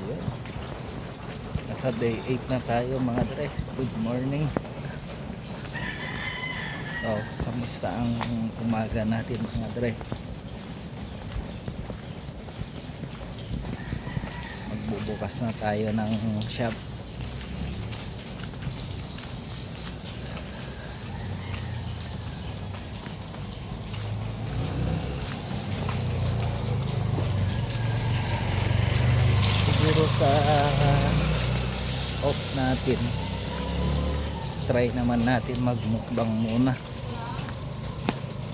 Ayun. Nasa day 8 na tayo mga dre. Good morning. So, kamusta ang umaga natin mga dre? Magbubukas na tayo ng shop. Siguro sa off natin, try naman natin magmukbang muna.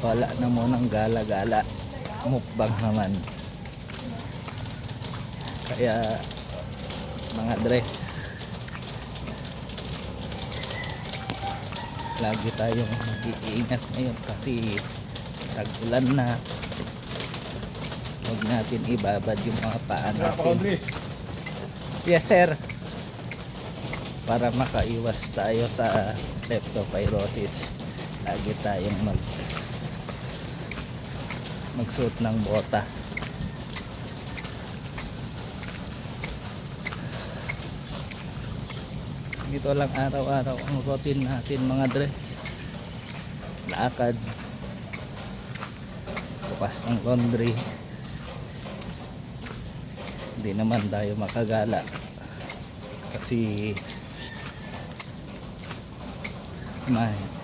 Wala na munang gala-gala, mukbang naman. Kaya mga dre, lagi tayong mag-iingat ngayon kasi tag-ulan na. Huwag natin ibabad yung mga paa natin. Yes sir, para makaiwas tayo sa leptospirosis, lagi tayong magsuot ng bota. Dito lang araw-araw ang routine natin mga dre. Lakad, bukas ng laundry. Hindi naman tayo makagala kasi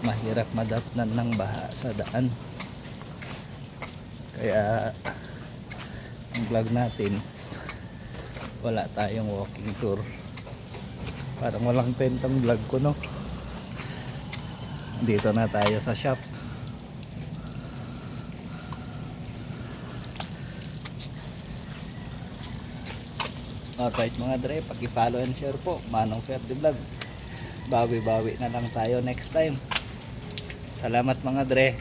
mahirap madatnan ng baha sa daan. Kaya ang vlog natin, wala tayong walking tour. Parang walang pentang vlog ko, no? Dito na tayo sa shop. Alright mga dre, paki-follow and share po. Manong Ferde Vlog. Bawi-bawi na lang tayo next time. Salamat mga dre.